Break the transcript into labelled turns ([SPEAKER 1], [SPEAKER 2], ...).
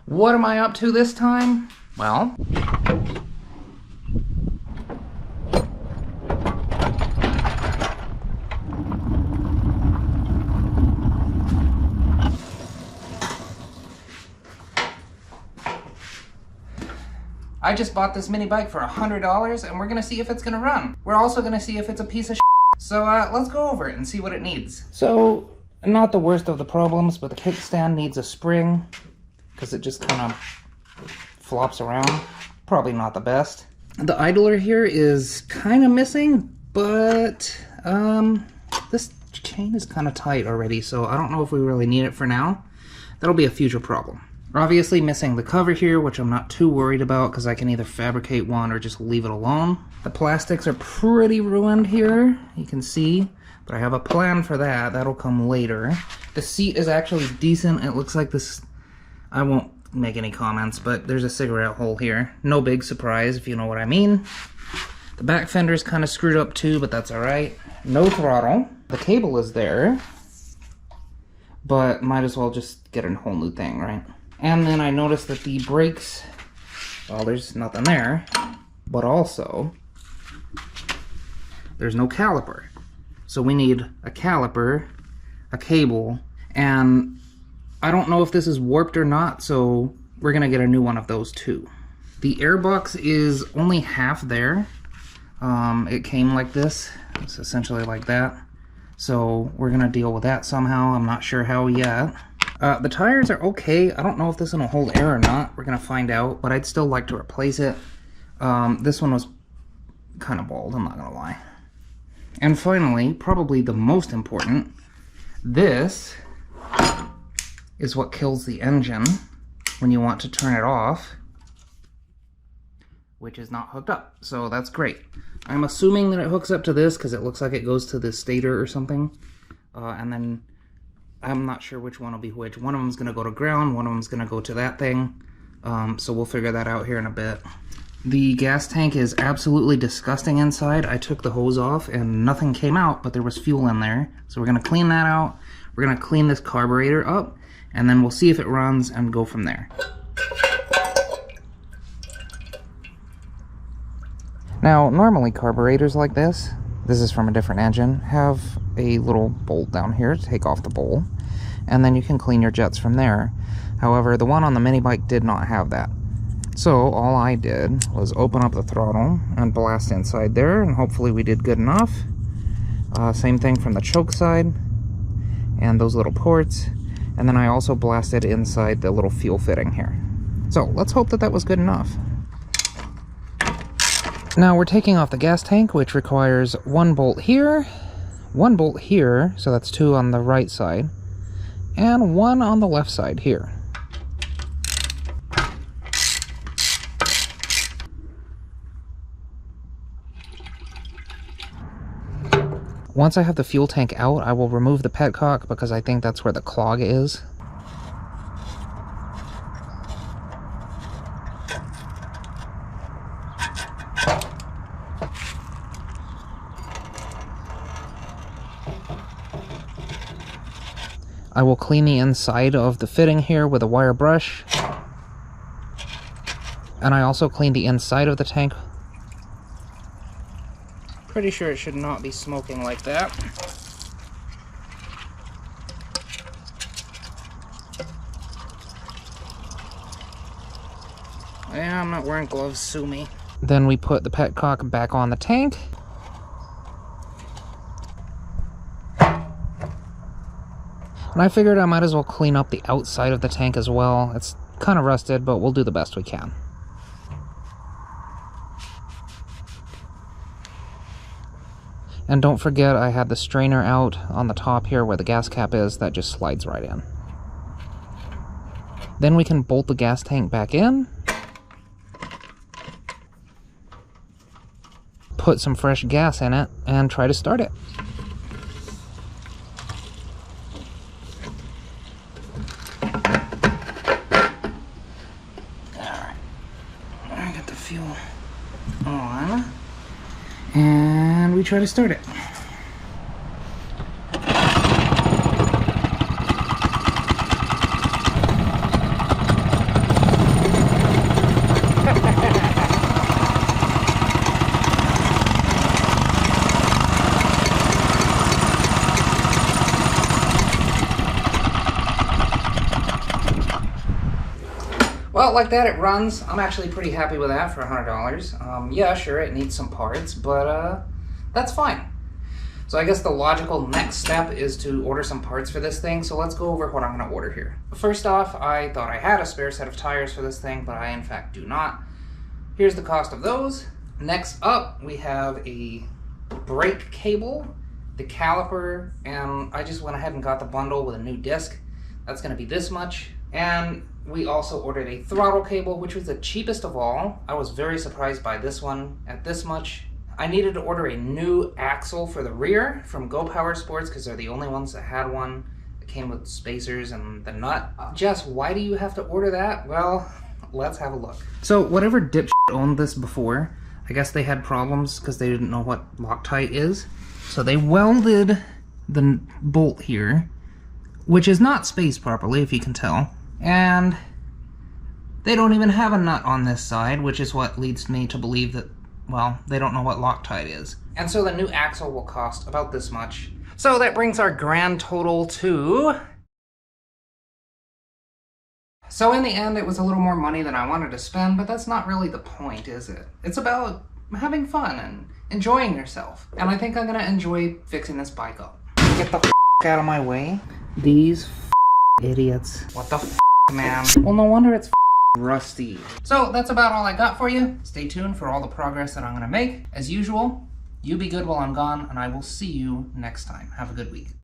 [SPEAKER 1] What am I up to this time? Well, I just bought this mini bike for $100 and we're gonna see if it's gonna run. We're also gonna see if it's a piece of shit. So let's go over it and see what it needs. So, not the worst of the problems, but the kickstand needs a spring because it just kind of flops around. Probably not the best. The idler here is kind of missing, but this chain is kind of tight already, so I don't know if we really need it for now. That'll be a future problem. We're obviously missing the cover here, which I'm not too worried about because I can either fabricate one or just leave it alone. The plastics are pretty ruined here, you can see, but I have a plan for that. That'll come later. The seat is actually decent. It looks like this... I won't make any comments, but there's a cigarette hole here. No big surprise, if you know what I mean. The back fender is kind of screwed up too, but that's alright. No throttle. The cable is there, but might as well just get a whole new thing, right? And then I noticed that the brakes, well, there's nothing there, but also there's no caliper. So we need a caliper, a cable, and I don't know if this is warped or not, so we're gonna get a new one of those too. The airbox is only half there. It came like this. It's essentially like that. So we're gonna deal with that somehow. I'm not sure how yet. The tires are okay. I don't know if this one will hold air or not. We're gonna find out, but I'd still like to replace it. This one was kind of bald, I'm not gonna lie. And finally, probably the most important, this is what kills the engine when you want to turn it off, which is not hooked up. So that's great. I'm assuming that it hooks up to this because it looks like it goes to the stator or something. And then I'm not sure which one will be which. One of them's going to go to ground, one of them's going to go to that thing. So we'll figure that out here in a bit. The gas tank is absolutely disgusting inside. I took the hose off and nothing came out, but there was fuel in there. So we're going to clean that out. We're going to clean this carburetor up, and then we'll see if it runs and go from there. Now, normally carburetors like this is from a different engine, have a little bolt down here to take off the bowl, and then you can clean your jets from there. However, the one on the mini bike did not have that. So all I did was open up the throttle and blast inside there, and hopefully we did good enough. Same thing from the choke side and those little ports, and then I also blasted inside the little fuel fitting here. So let's hope that that was good enough. Now we're taking off the gas tank, which requires one bolt here, so that's two on the right side, and one on the left side here. Once I have the fuel tank out, I will remove the petcock because I think that's where the clog is. I will clean the inside of the fitting here with a wire brush. And I also cleaned the inside of the tank. Pretty sure it should not be smoking like that. Yeah, I'm not wearing gloves, sue me. Then we put the petcock back on the tank. And I figured I might as well clean up the outside of the tank as well. It's kind of rusted, but we'll do the best we can. And don't forget, I had the strainer out on the top here where the gas cap is. That just slides right in. Then we can bolt the gas tank back in. Put some fresh gas in it and try to start it. Alright. I got the fuel on. And we try to start it. Well, like that, it runs. I'm actually pretty happy with that for $100. Yeah, sure, it needs some parts, but that's fine. So I guess the logical next step is to order some parts for this thing, so let's go over what I'm going to order here. First off, I thought I had a spare set of tires for this thing, but I in fact do not. Here's the cost of those. Next up, we have a brake cable, the caliper, and I just went ahead and got the bundle with a new disc. That's going to be this much. And we also ordered a throttle cable, which was the cheapest of all. I was very surprised by this one at this much. I needed to order a new axle for the rear from Go Power Sports because they're the only ones that had one. It came with spacers and the nut. Jess, why do you have to order that? Well, let's have a look. So whatever dipshit owned this before, I guess they had problems because they didn't know what Loctite is. So they welded the bolt here, which is not spaced properly, if you can tell. And they don't even have a nut on this side, which is what leads me to believe that, well, they don't know what Loctite is. And so the new axle will cost about this much. So that brings our grand total to... So in the end, it was a little more money than I wanted to spend, but that's not really the point, is it? It's about having fun and enjoying yourself. And I think I'm gonna enjoy fixing this bike up. Get the out of my way. These idiots. What the man? Well, no wonder it's rusty. So that's about all I got for you. Stay tuned for all the progress that I'm gonna make. As usual, you be good while I'm gone, and I will see you next time. Have a good week.